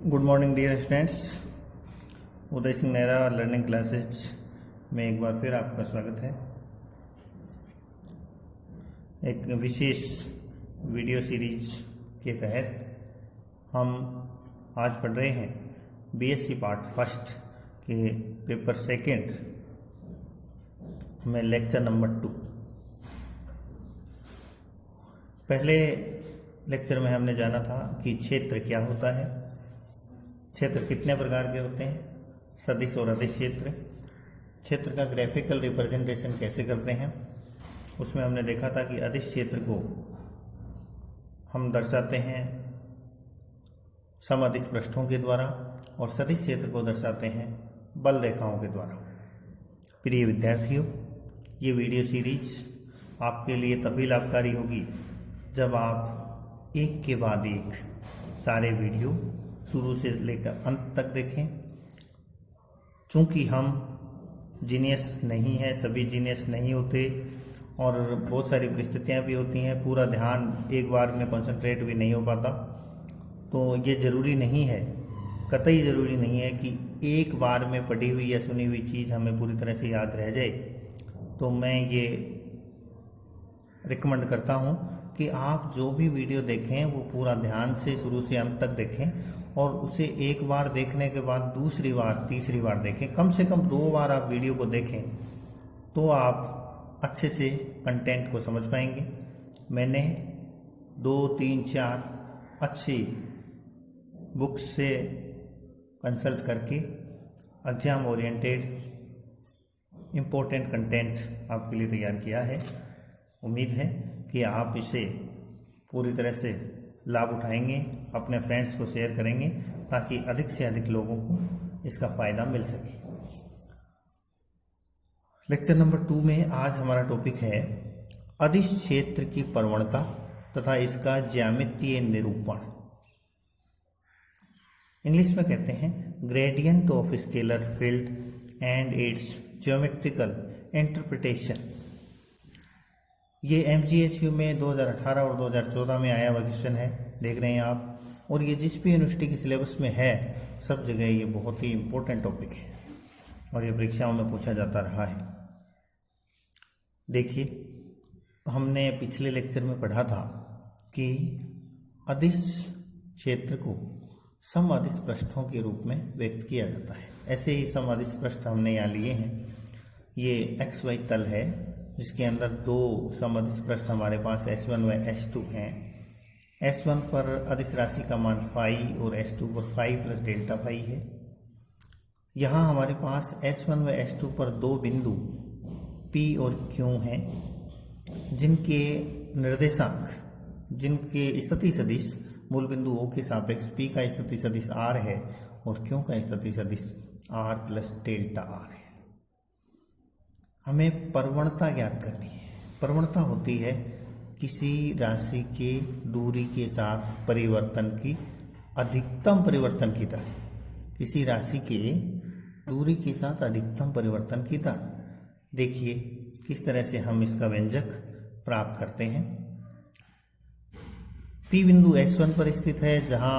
Good morning dear students. Uday Singh Nehra learning classes में एक बार फिर आपका स्वागत है। एक विशेष वीडियो सीरीज के तहत हम आज पढ़ रहे हैं बीएससी पार्ट फर्स्ट के पेपर सेकंड में लेक्चर नंबर 2। पहले लेक्चर में हमने जाना था कि क्षेत्र क्या होता है, क्षेत्र कितने प्रकार के होते हैं, सदिश और अदिश क्षेत्र, क्षेत्र का ग्राफिकल रिप्रेजेंटेशन कैसे करते हैं। उसमें हमने देखा था कि अदिश क्षेत्र को हम दर्शाते हैं समअदिश पृष्ठों के द्वारा और सदिश क्षेत्र को दर्शाते हैं बल रेखाओं के द्वारा। प्रिय विद्यार्थियों, ये वीडियो सीरीज आपके लिए तभी लाभकारी होगी जब आप एक के बाद एक सारे वीडियो शुरू से लेकर अंत तक देखें। चूँकि हम जीनियस नहीं हैं, सभी जीनियस नहीं होते और बहुत सारी परिस्थितियां भी होती हैं, पूरा ध्यान एक बार में कंसंट्रेट भी नहीं हो पाता। तो ये ज़रूरी नहीं है, कतई ज़रूरी नहीं है कि एक बार में पढ़ी हुई या सुनी हुई चीज़ हमें पूरी तरह से याद रह जाए। तो मैं ये रिकमेंड करता हूँ कि आप जो भी वीडियो देखें वो पूरा ध्यान से शुरू से अंत तक देखें और उसे एक बार देखने के बाद दूसरी बार तीसरी बार देखें। कम से कम 2 बार आप वीडियो को देखें तो आप अच्छे से कंटेंट को समझ पाएंगे। मैंने 2, 3, 4 अच्छी बुक्स से कंसल्ट करके एग्जाम ओरिएंटेड इम्पोर्टेंट कंटेंट आपके लिए तैयार किया है। उम्मीद है कि आप इसे पूरी तरह से लाभ उठाएंगे, अपने फ्रेंड्स को शेयर करेंगे ताकि अधिक से अधिक लोगों को इसका फ़ायदा मिल सके। लेक्चर नंबर 2 में आज हमारा टॉपिक है अदिश क्षेत्र की प्रवणता तथा इसका ज्यामितीय निरूपण। इंग्लिश में कहते हैं gradient of scalar field and it's geometrical interpretation. ये MGSU में 2018 और 2014 में आया हुआ क्वेश्चन है, देख रहे हैं आप। और ये जिस भी यूनिवर्सिटी के सिलेबस में है सब जगह ये बहुत ही इम्पोर्टेंट टॉपिक है और ये परीक्षाओं में पूछा जाता रहा है। देखिए, हमने पिछले लेक्चर में पढ़ा था कि अदिश क्षेत्र को समअदिश पृष्ठों के रूप में व्यक्त किया जाता है। ऐसे ही समअदिश पृष्ठ हमने यहाँ लिए हैं। ये XY तल है जिसके अंदर 2 समअदिश पृष्ठ हमारे पास S1 व S2 हैं। S1 पर अदिश राशि का मान फाई और S2 पर फाई प्लस डेल्टा फाई है। यहाँ हमारे पास S1 व S2 पर 2 बिंदु P और Q हैं जिनके निर्देशांक, जिनके स्थिति सदिश मूल बिंदु O के सापेक्ष P का स्थिति सदिश R है और Q का स्थिति सदिश R प्लस डेल्टा R है। हमें प्रवणता ज्ञात करनी है। प्रवणता होती है किसी राशि के दूरी के साथ परिवर्तन की अधिकतम परिवर्तन की दर। किसी राशि के दूरी के साथ अधिकतम परिवर्तन की दर। देखिए किस तरह से हम इसका व्यंजक प्राप्त करते हैं। P बिंदु S1 पर स्थित है जहां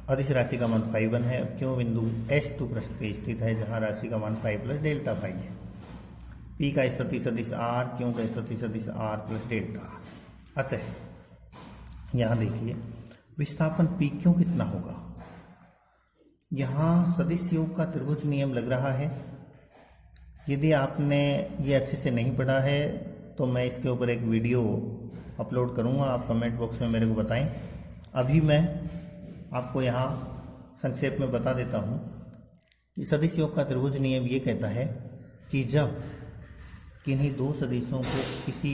अदिश राशि का मान फाई 1 है। Q बिंदु S2 पृष्ठ पे स्थित है जहां राशि का मान फाई प्लस डेल्टा फाई है। P का स्थिति सदिश R, Q का स्थिति सदिश R प्लस डेल्टा R। अतः यहाँ देखिए विस्थापन PQ कितना होगा। यहाँ सदिश योग का त्रिभुज नियम लग रहा है। यदि आपने ये अच्छे से नहीं पढ़ा है तो मैं इसके ऊपर एक वीडियो अपलोड करूँगा, आप कमेंट बॉक्स में मेरे को बताएं। अभी मैं आपको यहाँ संक्षेप में बता देता हूँ कि सदिश योग का त्रिभुज नियम ये कहता है कि जब किन्हीं 2 सदिशों को किसी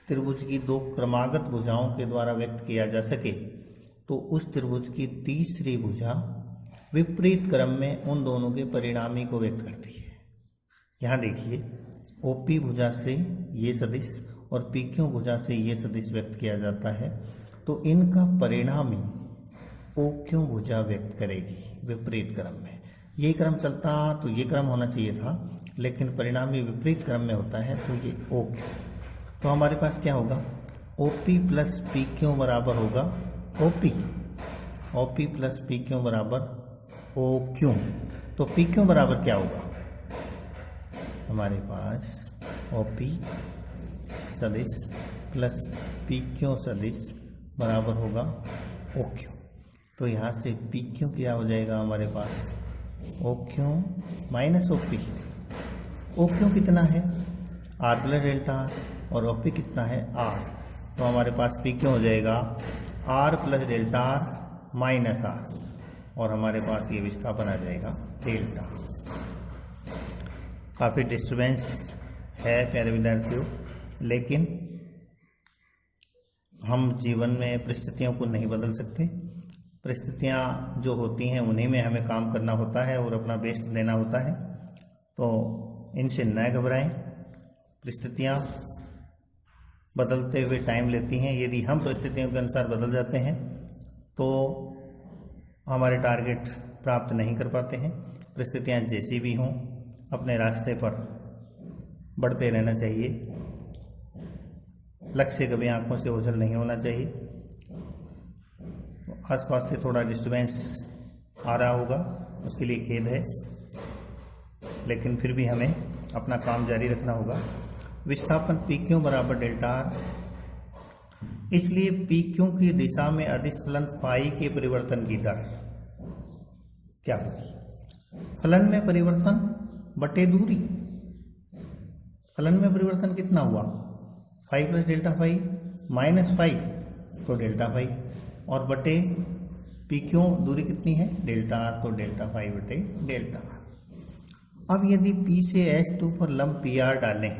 त्रिभुज की 2 क्रमागत भुजाओं के द्वारा व्यक्त किया जा सके तो उस त्रिभुज की तीसरी भुजा विपरीत क्रम में उन दोनों के परिणामी को व्यक्त करती है। यहाँ देखिए OP भुजा से ये सदिश और PQ भुजा से ये सदिश व्यक्त किया जाता है तो इनका परिणामी OQ भुजा व्यक्त करेगी विपरीत क्रम में। ये क्रम चलता तो ये क्रम होना चाहिए था, लेकिन परिणामी विपरीत क्रम में होता है तो ये OQ। तो हमारे पास क्या होगा, OP प्लस PQ बराबर होगा OP। O P plus P Q बराबर ओ क्यू। तो पी क्यू बराबर क्या होगा, हमारे पास ओ पी सदिश प्लस पी क्यू सदिश बराबर होगा ओ क्यू। तो यहाँ से पी क्यू क्या हो जाएगा हमारे पास, O Q minus O P. O Q कितना है, आर प्लस डेल्टा आर, और ओ पी कितना है, आर। तो हमारे पास पी क्यू हो जाएगा R plus delta R minus R, और हमारे पास ये विस्थापन आ जाएगा डेल्टा। काफ़ी डिस्टर्बेंस है प्यारे विद्यार्थियों, लेकिन हम जीवन में परिस्थितियों को नहीं बदल सकते। परिस्थितियाँ जो होती हैं उन्हीं में हमें काम करना होता है और अपना बेस्ट देना होता है। तो इनसे न घबराएं, परिस्थितियाँ बदलते हुए टाइम लेती हैं। यदि हम परिस्थितियों के अनुसार बदल जाते हैं तो हमारे टारगेट प्राप्त नहीं कर पाते हैं। परिस्थितियाँ जैसी भी हों, अपने रास्ते पर बढ़ते रहना चाहिए। लक्ष्य कभी आंखों से ओझल नहीं होना चाहिए। आसपास से थोड़ा डिस्टर्बेंस आ रहा होगा, उसके लिए खेद है, लेकिन फिर भी हमें अपना काम जारी रखना होगा। विस्थापन पी क्यू बराबर डेल्टा आर, इसलिए पी क्यू की दिशा में अदिश फलन फाई के परिवर्तन की दर क्या होगी, फलन में परिवर्तन बटे दूरी। फलन में परिवर्तन कितना हुआ, five plus delta five minus five, तो डेल्टा फाइव, और बटे पी क्यू दूरी कितनी है, डेल्टा आर, तो डेल्टा फाइव बटे डेल्टा आर। अब यदि पी से S2 पर लंब पी आर डालें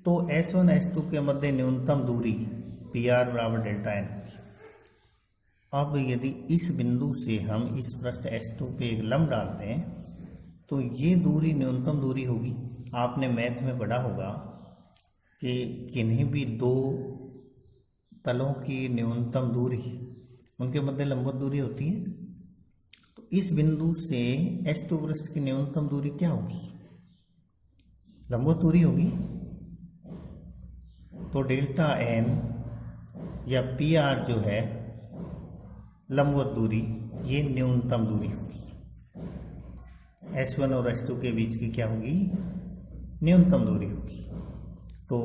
तो S1 S2 के मध्य न्यूनतम दूरी पी आर बराबर डेल्टा एन। अब यदि इस बिंदु से हम इस पृष्ठ S2 पे एक लंब डालते हैं तो ये दूरी न्यूनतम दूरी होगी। आपने मैथ में पढ़ा होगा कि किन्हीं भी दो तलों की न्यूनतम दूरी उनके मध्य लंबवत दूरी होती है। तो इस बिंदु से S2 पृष्ठ की न्यूनतम दूरी क्या होगी, लंबवत दूरी होगी। तो डेल्टा एन या पी आर जो है लंबवत दूरी, ये न्यूनतम दूरी होगी। S1 और S2 के बीच की क्या होगी, न्यूनतम दूरी होगी। तो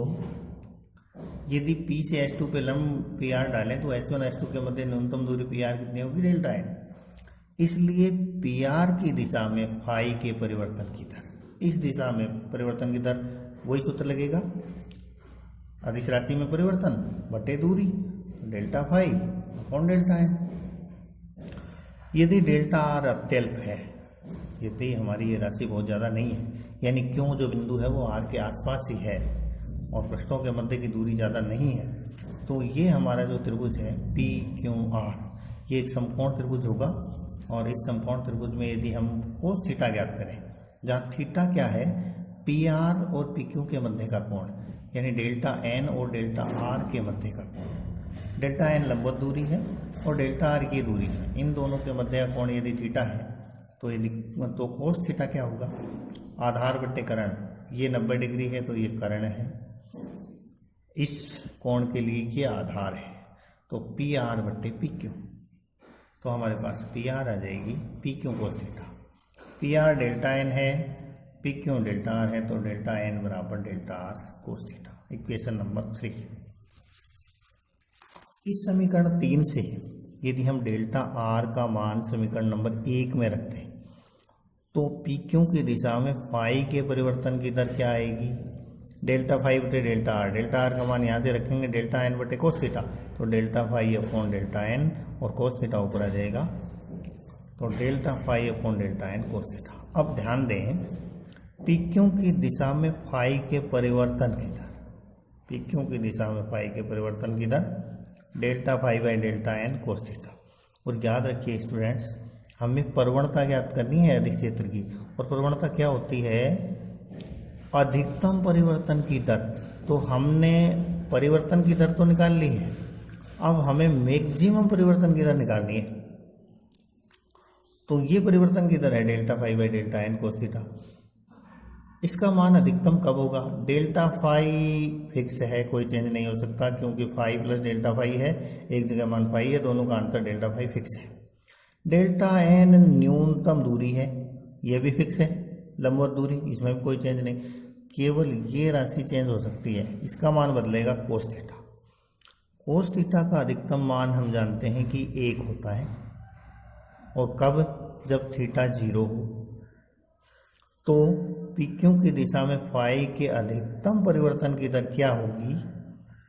यदि P से S2 पे लंब PR डालें तो S1 S2 के मध्य न्यूनतम दूरी PR कितनी होगी, डेल्टा एन। इसलिए PR की दिशा में फाई के परिवर्तन की दर, इस दिशा में परिवर्तन की दर वही सूत्र लगेगा, अदिश राशि में परिवर्तन बटे दूरी, delta phi upon delta N. यदि डेल्टा आर अत्यल्प है, यदि हमारी ये राशि बहुत ज़्यादा नहीं है, यानी क्यों जो बिंदु है वो आर के आसपास ही है और पृष्ठों के मध्य की दूरी ज़्यादा नहीं है, तो ये हमारा जो त्रिभुज है पी क्यू आर, ये एक समकोण त्रिभुज होगा। और इस समकोण त्रिभुज में यदि हम कोस थीटा ज्ञात करें, जहाँ थीटा क्या है, पी आर और पी क्यू के मध्य का कोण, यानी डेल्टा एन और डेल्टा आर के मध्य का कोण। डेल्टा एन लंबवत दूरी है और डेल्टा आर की दूरी है, इन दोनों के मध्य का कोण यदि थीटा है तो कोस थीटा क्या होगा, आधार बट्टे कर्ण, ये 90 डिग्री है तो ये कर्ण है, इस कोण के लिए ये आधार है, तो पी आर बट्टे पी क्यू। तो हमारे पास पी आर आ जाएगी P Q cos theta. P R delta N है, पी क्यू डेल्टा आर है, तो डेल्टा एन बराबर delta are cos theta. Equation number 3। इस समीकरण 3 से यदि हम डेल्टा आर का मान समीकरण नंबर 1 में रखते हैं तो पी क्यू की दिशा में फाई के परिवर्तन की दर क्या आएगी, डेल्टा फाई बटे डेल्टा आर। डेल्टा आर का मान यहाँ से रखेंगे डेल्टा एन बटे कोस थीटा, तो delta phi upon delta N और कोस थीटा ऊपर आ जाएगा, तो delta phi upon delta N cos theta. अब ध्यान दें, पी क्यू की दिशा में फाई के परिवर्तन की दर, पी क्यू की दिशा में फाई के परिवर्तन की दर delta phi by delta N cos theta. और याद रखिए स्टूडेंट्स, हमें प्रवणता ज्ञात करनी है अदिश क्षेत्र की, और प्रवणता क्या होती है, अधिकतम परिवर्तन की दर। तो हमने परिवर्तन की दर तो निकाल ली है, अब हमें मैक्सिमम परिवर्तन की दर निकालनी है। तो ये परिवर्तन की दर है delta phi by delta N cos theta. इसका मान अधिकतम कब होगा? डेल्टा फाई फिक्स है, कोई चेंज नहीं हो सकता, क्योंकि फाई प्लस डेल्टा फाई है, एक जगह मान फाई है, दोनों का अंतर डेल्टा फाई फिक्स है। डेल्टा एन न्यूनतम दूरी है, यह भी फिक्स है, लंबवत दूरी, इसमें भी कोई चेंज नहीं, केवल ये राशि चेंज हो सकती है, इसका मान बदलेगा कोस थीटा। कोस थीटा का अधिकतम मान हम जानते हैं कि 1 होता है, और कब? जब थीटा 0 हो। तो PQ की दिशा में फाई के अधिकतम परिवर्तन की दर क्या होगी?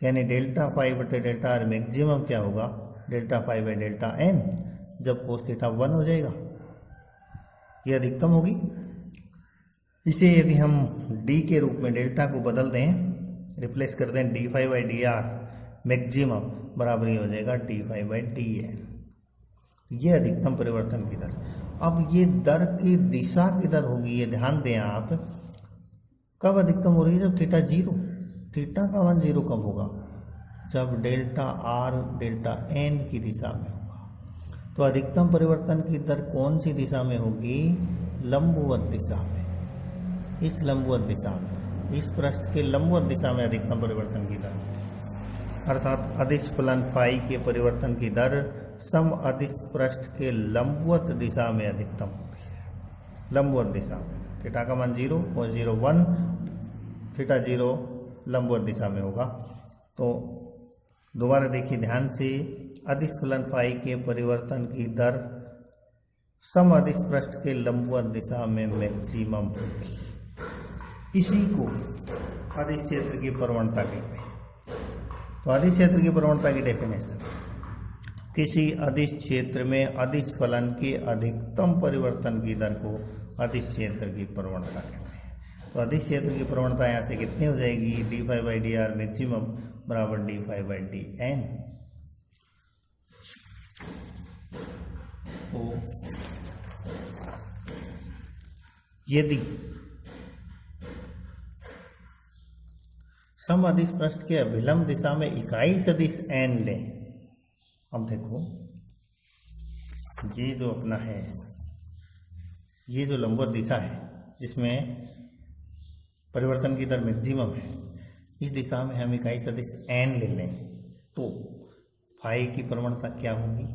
यानी डेल्टा फाई बटे डेल्टा आर मैक्सिमम क्या होगा? Delta phi by delta N, जब कोस थीटा 1 हो जाएगा, यह अधिकतम होगी। इसे यदि हम d के रूप में डेल्टा को बदल दें, रिप्लेस कर दें D phi by D R maximum, बराबर ही हो जाएगा D phi by D N. यह अधिकतम परिवर्तन की दर। अब ये दर की दिशा किधर होगी, ये ध्यान दें आप। कब अधिकतम हो रही है? जब थीटा 0। थीटा का मान 0 कब होगा? जब डेल्टा आर डेल्टा एन की दिशा में होगा। तो अधिकतम परिवर्तन की दर कौन सी दिशा में होगी? लंबवत दिशा में। इस लंबवत दिशा में, इस पृष्ठ के लंबवत दिशा में अधिकतम परिवर्तन की दर, अर्थात अदिश फलन फाई के परिवर्तन की दर सम अदिश पृष्ठ के लंबवत दिशा में अधिकतम होती है। लंबवत दिशा में थीटा का मान 0 और 0 1, थीटा 0 लंबवत दिशा में होगा। तो दोबारा देखिए ध्यान से, अदिश फलन फाई के परिवर्तन की दर सम अदिश पृष्ठ के लंबवत दिशा में मैक्सिमम होगी। इसी को अदिश क्षेत्र की प्रवणता कहते हैं। तो अदिश क्षेत्र की प्रवणता की डेफिनेशन, किसी अदिश क्षेत्र में अदिश फलन के अधिकतम परिवर्तन की दर को अदिश क्षेत्र की प्रवणता कहते हैं। तो अदिश क्षेत्र की प्रवणता यहाँ से कितनी हो जाएगी? D phi by D R maximum बराबर D phi by D n. तो यदि सम अदिश पृष्ठ के अभिलंब दिशा में इकाई सदिश n लें। अब देखो, ये जो अपना है, ये जो लंबवत दिशा है जिसमें परिवर्तन की दर मैक्सिमम है, इस दिशा में हम इकाई सदिश n ले लें, तो फाई की प्रवणता क्या होगी?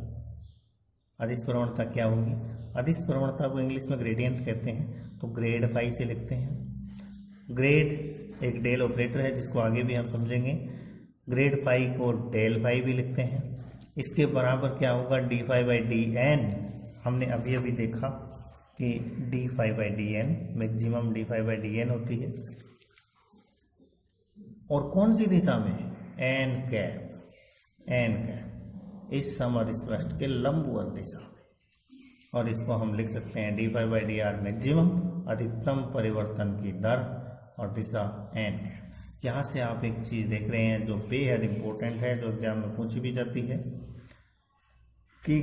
अदिश प्रवणता क्या होगी? अदिश प्रवणता को इंग्लिश में ग्रेडियंट कहते हैं, तो ग्रेड फाई से लिखते हैं। ग्रेड एक डेल ऑपरेटर है जिसको आगे भी हम समझेंगे। ग्रेड फाई को डेल फाई भी लिखते हैं। इसके बराबर क्या होगा? D phi by D N. हमने अभी अभी देखा कि D phi by D N maximum D phi by D N होती है। और कौन सी दिशा में? N cap. एन कैप इस समअदिश पृष्ठ के लंबवत दिशा में, और इसको हम लिख सकते हैं D phi by D R maximum, अधिकतम परिवर्तन की दर और दिशा एन है। यहाँ से आप एक चीज़ देख रहे हैं जो बेहद इम्पोर्टेंट है, जो एग्जाम में पूछी भी जाती है, कि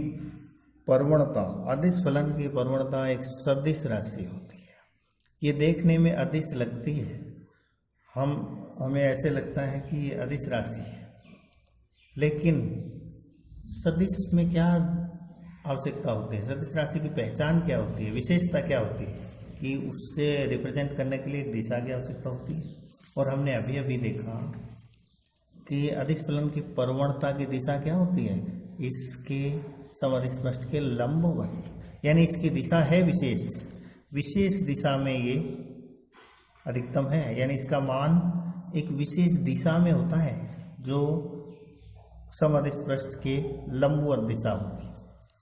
प्रवणता, अदिश फलन की प्रवणता एक सदिश राशि होती है। ये देखने में अदिश लगती है, हमें ऐसे लगता है कि ये अदिश राशि है, लेकिन सदिश में क्या आवश्यकता होती है? सदिश राशि की पहचान क्या होती है? विशेषता क्या होती है? कि उससे रिप्रेजेंट करने के लिए एक दिशा की आवश्यकता होती है। और हमने अभी अभी देखा कि अदिश फलन की प्रवणता की दिशा क्या होती है? इसके समअदिश पृष्ठ के लंबवत, यानी इसकी दिशा है विशेष, विशेष दिशा में ये अधिकतम है, यानी इसका मान एक विशेष दिशा में होता है जो समअदिश पृष्ठ के लंबवत दिशा होगी।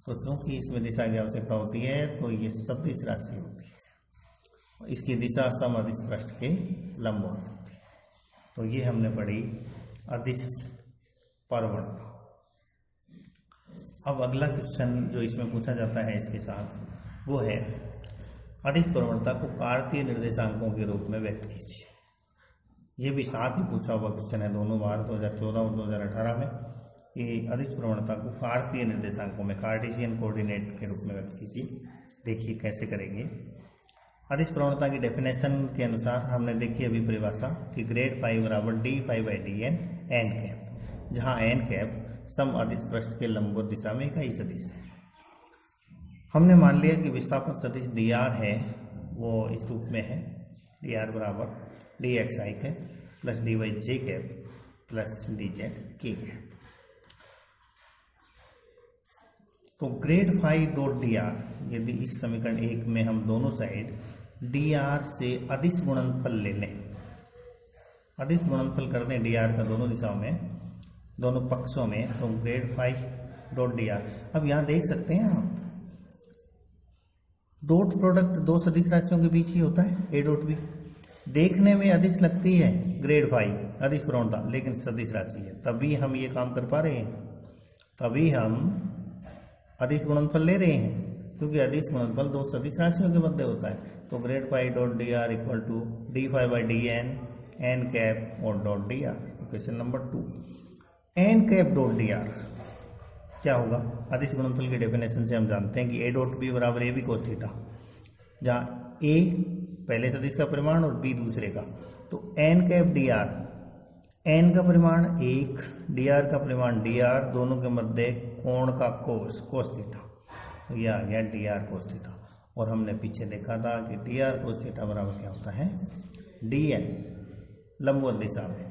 तो चूंकि इसमें दिशा की आवश्यकता होती है, तो ये सदिश राशि होती है, इसकी दिशा समअदिश पृष्ठ के लंबवत होती है। तो ये हमने पढ़ी अदिश प्रवणता। अब अगला क्वेश्चन जो इसमें पूछा जाता है इसके साथ, वो है अदिश प्रवणता को कार्तीय निर्देशांकों के रूप में व्यक्त कीजिए। ये भी साथ ही पूछा हुआ क्वेश्चन है दोनों बार, 2014 और 2018 में, कि अदिश प्रवणता को कार्तीय निर्देशांकों में, कार्टेशियन कोऑर्डिनेट के रूप में व्यक्त कीजिए। देखिए कैसे करेंगे। अदिश प्रवणता की डेफिनेशन के अनुसार हमने देखी अभी परिभाषा कि ग्रेड फाई बराबर D phi by D N N cap, जहाँ एन कैप सम अदिश पृष्ठ के लंबवत दिशा में इकाई सदिश है। हमने मान लिया कि विस्थापन सदिश डी आर है, वो इस रूप में है डी आर बराबर डी एक्स आई कैप प्लस डी वाई जे कैप प्लस डी जेड के कैप। तो grad phi dot D R, यदि इस समीकरण 1 में हम दोनों साइड डी आर से अदिश गुणनफल ले लें, अदिश गुणनफल कर दें डी आर का दोनों दिशाओं में, दोनों पक्षों में, तो grad phi dot D R. अब यहाँ देख सकते हैं आप डॉट प्रोडक्ट दो सदिश राशियों के बीच ही होता है, ए डॉट बी। देखने में अदिश लगती है ग्रेड फाई, अदिश प्रवणता, लेकिन सदिश राशि है, तभी हम ये काम कर पा रहे हैं, तभी हम अदिश गुणनफल ले रहे हैं, क्योंकि अदिश गुणनफल दो सदिश राशियों के मध्य होता है। तो grad phi dot D r equal to d phi by D N, N cap और dot D r. Question number 2, n cap dot D r क्या होगा? अदिश गुणनफल की डेफिनेशन से हम जानते हैं कि ए डॉट बी बराबर ए बी कोस थीटा, जहाँ ए पहले सदिश का परिमाण और बी दूसरे का। तो N cap D R, N का परिमाण 1, डी आर का परिमाण डी आर, दोनों के मध्य कोण का कोस थीटा, तो यह आ गया डी आर कोस थीटा। और हमने पीछे देखा था कि डी आर कोस थीटा बराबर क्या होता है? डी एन, लंबवत दिशा में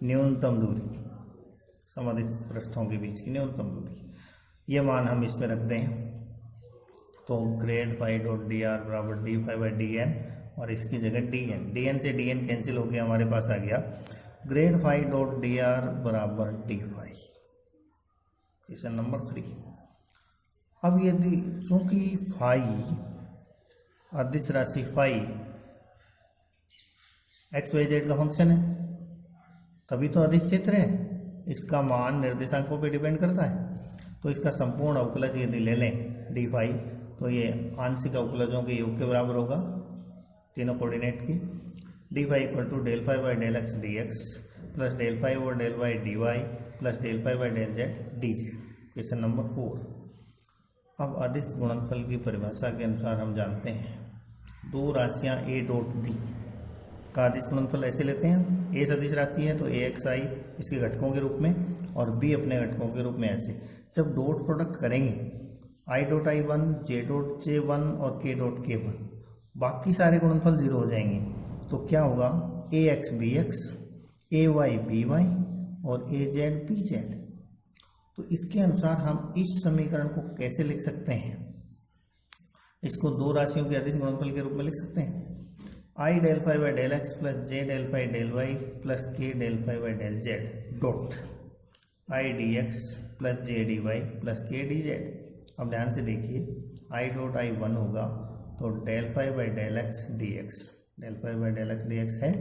न्यूनतम दूरी, समअदिश पृष्ठों के बीच की न्यूनतम दूरी, ये मान हम इसमें रख दें। तो grad phi dot D R बराबर D phi by D n, और इसकी जगह डी एन, डी एन से डी एन कैंसिल होकर हमारे पास आ गया grad phi dot D R बराबर डी फाई। क्वेश्चन नंबर 3, अब यदि चूंकि फाई अदिश राशि फाई एक्स वाई जेड का फंक्शन है, तभी तो अदिश क्षेत्र है, इसका मान निर्देशांकों पे डिपेंड करता है। तो इसका संपूर्ण अवकलज यदि ले लें डी फाई, तो ये आंशिक अवकलजों के योग के बराबर होगा, तीनों कोऑर्डिनेट की। D phi equal to del phi by del x D x plus del phi over del Y D Y plus del phi by del Z D Z. Question number 4, अब अदिश गुणनफल की परिभाषा के अनुसार हम जानते हैं दो राशियां ए डॉट बी का अदिश गुणनफल ऐसे लेते हैं, ए सदिश राशि है तो ए एक्स आई इसके घटकों के रूप में और बी अपने घटकों के रूप में ऐसे। जब डॉट प्रोडक्ट करेंगे I dot I one, J dot J one और के डॉट के वन, बाकी सारे गुणनफल 0 हो जाएंगे। तो क्या होगा? ए एक्स बी एक्स, ए वाई बी वाई और ए जेड बी जेड। तो इसके अनुसार हम इस समीकरण को कैसे लिख सकते हैं? इसको दो राशियों के अदिश गुणनफल के रूप में लिख सकते हैं। I del phi by del x plus j del phi del y plus k del phi by del z dot i d x plus j d Y plus k d z. अब ध्यान से देखिए, I dot I 1 होगा तो del phi by del x D x, del phi by del x D x है।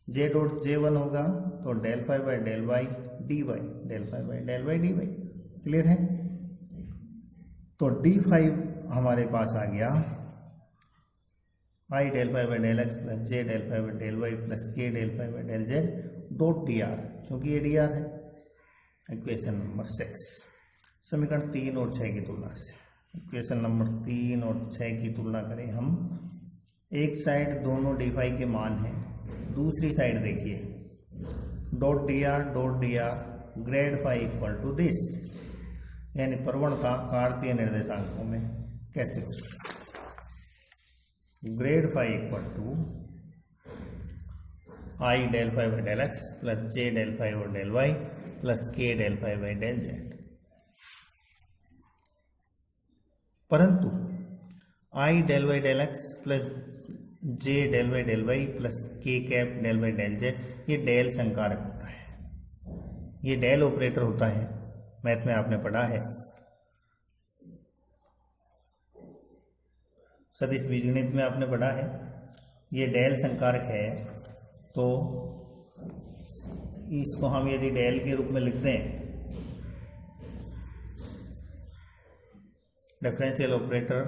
J dot j 1 होगा तो del phi by del Y D y, del phi by del Y D y. Clear है? तो d phi हमारे पास आ गया i del phi by del x plus j del phi by del y plus k del phi by del z dot D R, क्योंकि ये D R है। Equation number 6, समीकरण 3 और 6 की तुलना से। इक्वेशन नंबर 3 और 6 की तुलना करें हम, एक साइड दोनों डी फाई के मान हैं, दूसरी साइड देखिए dot D r grad phi equal to this, यानी प्रवणता कार्तीय निर्देशांकों में कैसे हो? Grad phi equal to i del phi by del x plus j del phi और del y plus k del phi by del z. परंतु i del y del x plus j del y plus k cap del y del z, ये del संकारक होता है, ये del operator होता है, math में आपने पढ़ा है, सदिश बीजगणित में आपने पढ़ा है। ये डेल संकारक है, तो इसको हम यदि डेल के रूप में लिख दें, डिफरेंशियल ऑपरेटर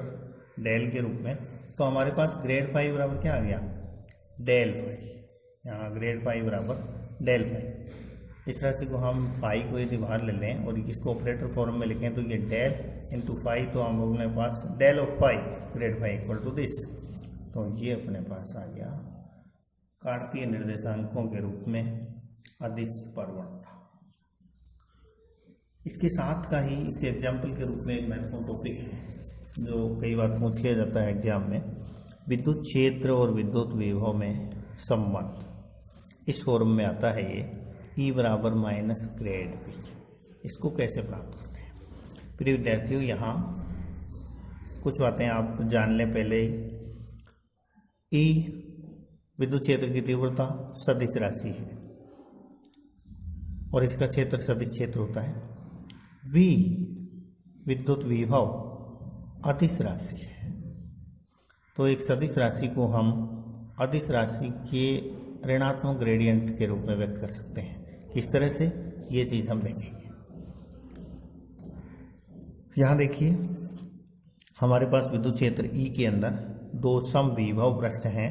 डेल के रूप में, तो हमारे पास ग्रेड फाई बराबर क्या आ गया? Del phi. यहाँ ग्रेड फाई बराबर डेल फाई। इस राशि को हम फाई को यदि बाहर ले लें और इसको ऑपरेटर फॉर्म में लिखें तो ये डेल इंटू फाई, तो हम अपने पास del of phi grad phi equal to this, तो ये अपने पास आ गया कार्तीय निर्देशांकों के रूप में अदिश प्रवणता। इसके साथ का ही इसके एग्जाम्पल के रूप में एक महत्वपूर्ण टॉपिक है जो कई बार पूछ लिया जाता है एग्जाम में, विद्युत क्षेत्र और विद्युत विभव में संबंध इस फॉर्म में आता है ये E बराबर माइनस ग्रेड V। इसको कैसे प्राप्त करते हैं? प्रिय विद्यार्थियों, यहाँ कुछ बातें आप जान लें पहले ही। E विद्युत क्षेत्र की तीव्रता सदिश राशि है और इसका क्षेत्र सदिश क्षेत्र होता है। V विद्युत विभव अदिश राशि है। तो एक सदिश राशि को हम अदिश राशि के ऋणात्मक ग्रेडियंट के रूप में व्यक्त कर सकते हैं। किस तरह से, ये चीज हम देखेंगे। यहां देखिए, हमारे पास विद्युत क्षेत्र E के अंदर दो समविभव पृष्ठ हैं।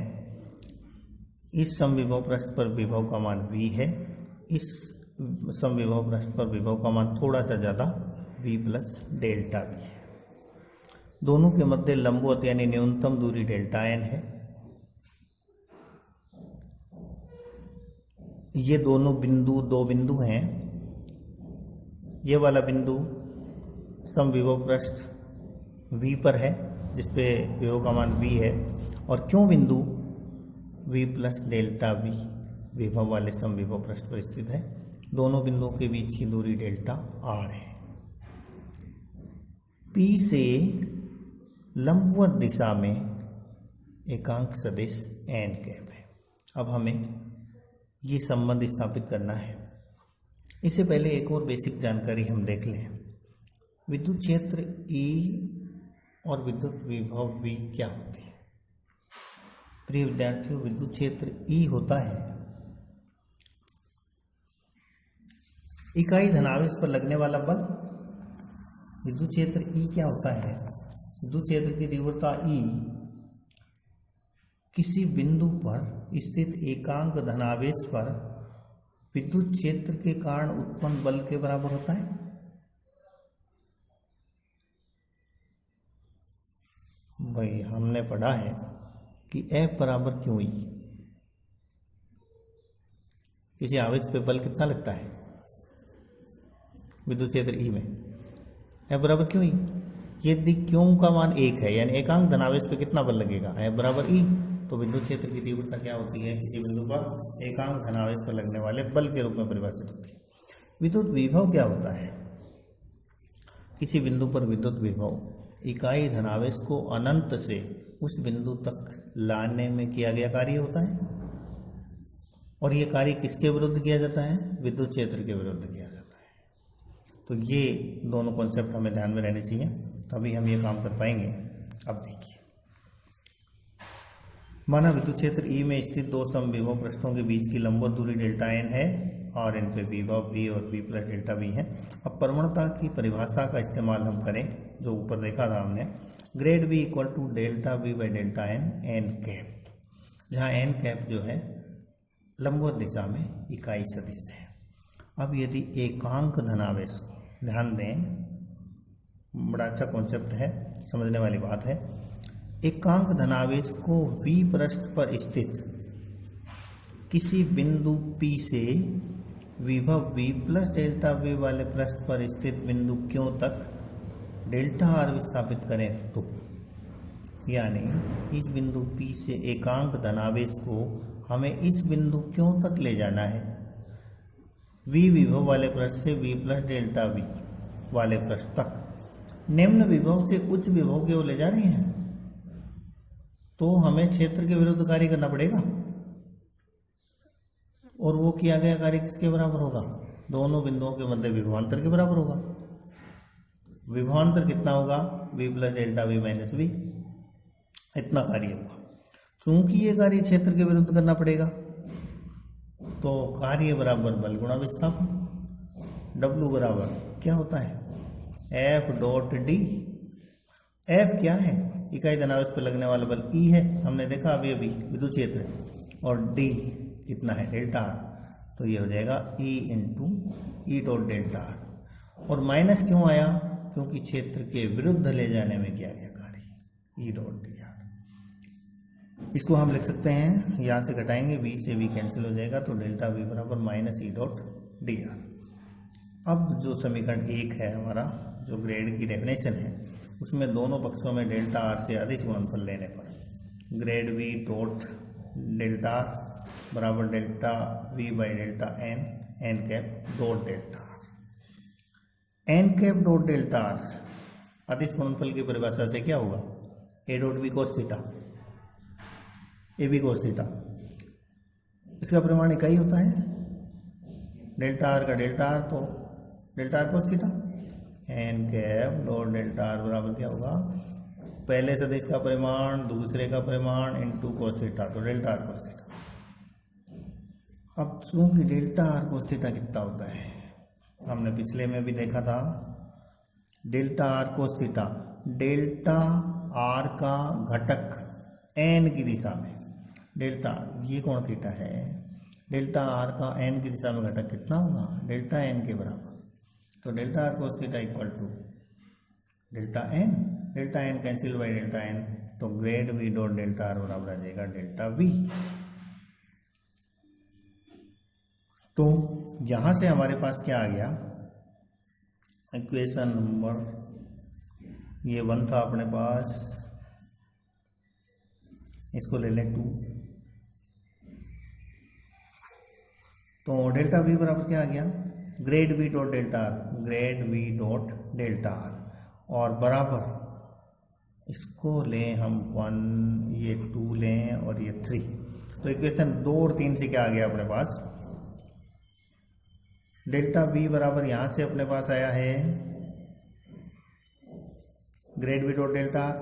इस समविभव पृष्ठ पर विभव का मान V है, इस समविभव पृष्ठ पर विभव का मान थोड़ा सा ज्यादा V प्लस डेल्टा V है। दोनों के मध्य लंबवत यानी न्यूनतम दूरी डेल्टा n है। ये दोनों बिंदु दो बिंदु हैं। ये वाला बिंदु समविभव पृष्ठ V पर है जिसपे विभव का मान V है, और क्यों बिंदु V प्लस डेल्टा V विभव वाले समविभव पृष्ठ पर स्थित है। दोनों बिंदुओं के बीच की दूरी डेल्टा r है। P से लंबवत दिशा में एकांक सदिश n कैप है। अब हमें ये संबंध स्थापित करना है। इससे पहले एक और बेसिक जानकारी हम देख लें। विद्युत क्षेत्र E और विद्युत विभव V क्या होते हैं? प्रिय विद्यार्थियों, विद्युत क्षेत्र E होता है इकाई धनावेश पर लगने वाला बल। विद्युत क्षेत्र E क्या होता है? विद्युत क्षेत्र की तीव्रता E किसी बिंदु पर स्थित एकांक धनावेश पर विद्युत क्षेत्र के कारण उत्पन्न बल के बराबर होता है। भाई, हमने पढ़ा है कि F बराबर क्यू E। किसी आवेश पे बल कितना लगता है विद्युत क्षेत्र E में? F बराबर क्यू E। यदि क्यों का मान 1 है यानी एकांक धनावेश पे कितना बल लगेगा? F बराबर E। तो विद्युत क्षेत्र की तीव्रता क्या होती है? किसी बिंदु पर एकांक धनावेश पर लगने वाले बल के रूप में परिभाषित होती है। विद्युत विभव क्या होता है? किसी बिंदु पर विद्युत विभव इकाई धनावेश को अनंत से उस बिंदु तक लाने में किया गया कार्य होता है, और ये कार्य किसके विरुद्ध किया जाता है? विद्युत क्षेत्र के विरुद्ध किया जाता है। तो ये दोनों कॉन्सेप्ट हमें ध्यान में रहने चाहिए, तभी हम ये काम कर पाएंगे। अब देखिए, माना विद्युत क्षेत्र E में स्थित दो समविभव पृष्ठों के बीच की लंबवत दूरी डेल्टा n है और इन पे विभव V और V प्लस डेल्टा V है। अब प्रवणता की परिभाषा का इस्तेमाल हम करें जो ऊपर देखा था हमने, grade V equal to delta V by delta n cap, जहाँ n कैप जो है लंबवत दिशा में इकाई सदिश है। अब यदि एकांक धनावेश, ध्यान दें, बड़ा अच्छा कॉन्सेप्ट है, समझने वाली बात है। एकांक धनावेश को V पृष्ठ पर स्थित किसी बिंदु P से विभव V प्लस डेल्टा V वाले पृष्ठ पर स्थित बिंदु Q तक डेल्टा R विस्थापित करें तो, यानी इस बिंदु P से एकांक धनावेश को हमें इस बिंदु Q तक ले जाना है। V विभव वाले पृष्ठ से V प्लस डेल्टा V वाले पृष्ठ तक निम्न विभव से उच्च विभव की ओर ले जा रहे हैं, तो हमें क्षेत्र के विरुद्ध कार्य करना पड़ेगा। और वो किया गया कार्य किसके बराबर होगा? दोनों बिंदुओं के मध्य विभवांतर के बराबर होगा। विभवांतर कितना होगा? V plus delta V minus V, इतना कार्य होगा। चूंकि ये कार्य क्षेत्र के विरुद्ध करना पड़ेगा, तो कार्य बराबर बल गुणा विस्थापन। W बराबर क्या होता है? F dot D। F क्या है? इकाई धनावेश पर लगने वाला बल E है, हमने देखा अभी विद्युत क्षेत्र, और D कितना है? Delta R। तो ये हो जाएगा E into E dot delta R। और माइनस क्यों आया? क्योंकि क्षेत्र के विरुद्ध ले जाने में किया गया कार्य, E डॉट डी आर। इसको हम लिख सकते हैं, यहाँ से घटाएंगे, V से V कैंसिल हो जाएगा, तो डेल्टा V बराबर minus E dot D R. अब जो समीकरण 1 है हमारा, जो ग्रेड की डेफिनेशन है, उसमें दोनों पक्षों में डेल्टा आर से अधिक गुणनफल लेने पर ग्रेड वी डॉट डेल्टा बराबर delta V by delta N N cap dot delta N cap dot delta अदिश गुणनफल की परिभाषा से क्या होगा, A dot B cos theta A B cos theta. इसका परिमाण इकाई होता है डेल्टा आर का डेल्टा आर, तो delta are cos theta N cap dot delta are बराबर क्या होगा, पहले सदिश का परिमाण दूसरे का परिमाण इनटू कोस थीटा, तो डेल्टा आर कोस थीटा। अब चूंकि डेल्टा आर कोस थीटा कितना होता है, हमने पिछले में भी देखा था, delta R cos theta delta R का घटक एन की दिशा में, डेल्टा ये कोण थीटा है, डेल्टा आर का एन की दिशा में घटक कितना होगा, डेल्टा एन के बराबर। तो delta are cos theta equal to delta n cancel by delta n, तो grad V dot delta are बराबर आ जाएगा डेल्टा वी। तो यहां से हमारे पास क्या आ गया, इक्वेशन नंबर ये 1 था अपने पास, इसको ले लें 2, तो डेल्टा वी बराबर क्या आ गया, grade V dot delta are, grade V dot delta R, और बराबर इसको लें हम 1, ये 2 लें और ये 3। तो इक्वेशन 2 और 3 से क्या आ गया अपने पास, डेल्टा वी बराबर यहां से अपने पास आया है grade V dot delta R,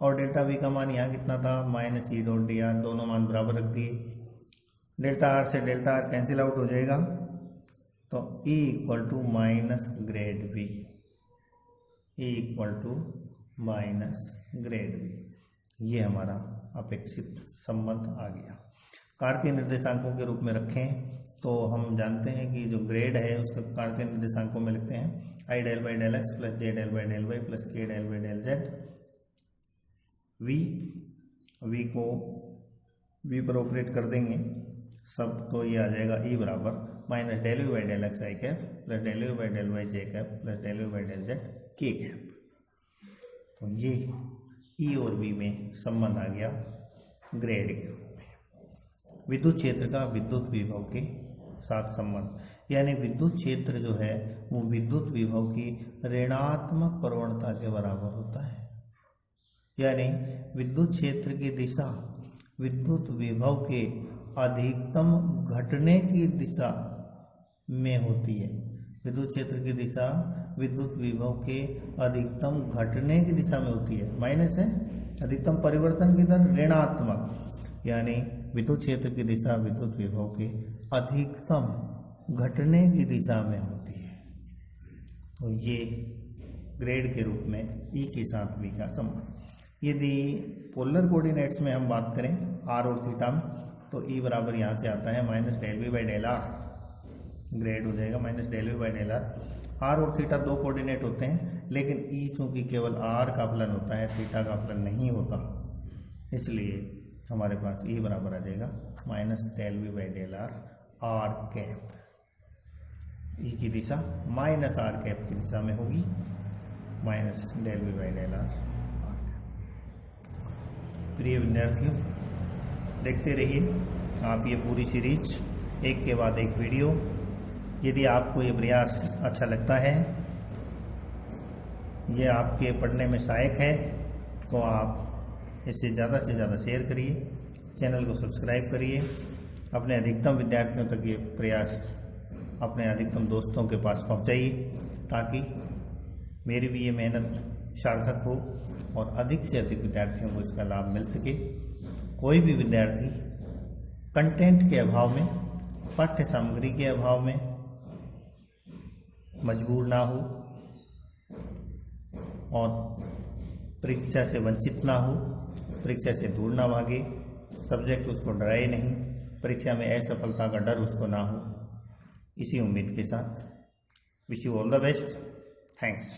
और डेल्टा वी का मान यहाँ कितना था, minus E dot D R, दोनों मान बराबर रख दिए, डेल्टा आर से डेल्टा आर कैंसिल आउट हो जाएगा, तो E equal to minus grade V, E equal to minus grade V, ये हमारा अपेक्षित संबंध आ गया। कार्तीय निर्देशांकों के रूप में रखें तो हम जानते हैं कि जो ग्रेड है उसका कार्तीय निर्देशांकों में लिखते हैं i del by del x plus j del by del y plus k del by del z. V को वी पर ऑपरेट कर देंगे सब, तो ये आ जाएगा ई बराबर minus del u by del x I cap plus del u by del y J cap plus del u by del z के कैप। तो ये ई और वी में संबंध आ गया ग्रेड के रूप में। विद्युत क्षेत्र का विद्युत विभव के साथ संबंध, यानी विद्युत क्षेत्र जो है वो विद्युत विभव की ऋणात्मक प्रवणता के बराबर होता है, यानी विद्युत क्षेत्र की दिशा विद्युत विभव के अधिकतम घटने की दिशा में होती है। विद्युत क्षेत्र की दिशा विद्युत विभव के अधिकतम घटने की दिशा में होती है, माइनस है अधिकतम परिवर्तन की दर ऋणात्मक, यानी विद्युत क्षेत्र की दिशा विद्युत विभव के अधिकतम घटने की दिशा में होती है। तो ये ग्रेड के रूप में ई के साथ वी का संबंध। यदि पोलर कोऑर्डिनेट्स में हम बात करें आर और थीटा में, तो ई बराबर यहाँ से आता है minus del V by del R, grade हो जाएगा minus del V by del are. R और थीटा दो कोऑर्डिनेट होते हैं, लेकिन ई चूंकि केवल आर का फलन होता है, थीटा का फलन नहीं होता, इसलिए हमारे पास ई बराबर आ जाएगा minus del V by del are r cap. E की दिशा माइनस आर कैप की दिशा में होगी, minus del V by del r cap. प्रिय विद्यार्थियों, देखते रहिए आप ये पूरी सीरीज एक के बाद एक वीडियो। यदि आपको ये प्रयास अच्छा लगता है, ये आपके पढ़ने में सहायक है, तो आप इसे ज़्यादा से ज़्यादा शेयर करिए, चैनल को सब्सक्राइब करिए, अपने अधिकतम विद्यार्थियों तक ये प्रयास अपने अधिकतम दोस्तों के पास पहुंचाइए, ताकि मेरी भी ये मेहनत सार्थक हो और अधिक से अधिक विद्यार्थियों को इसका लाभ मिल सके। कोई भी विद्यार्थी कंटेंट के अभाव में, पाठ्य सामग्री के अभाव में मजबूर ना हो और परीक्षा से वंचित ना हो, परीक्षा से दूर ना भागे, सब्जेक्ट उसको डराए नहीं, परीक्षा में असफलता का डर उसको ना हो। इसी उम्मीद के साथ wish you all the best. Thanks.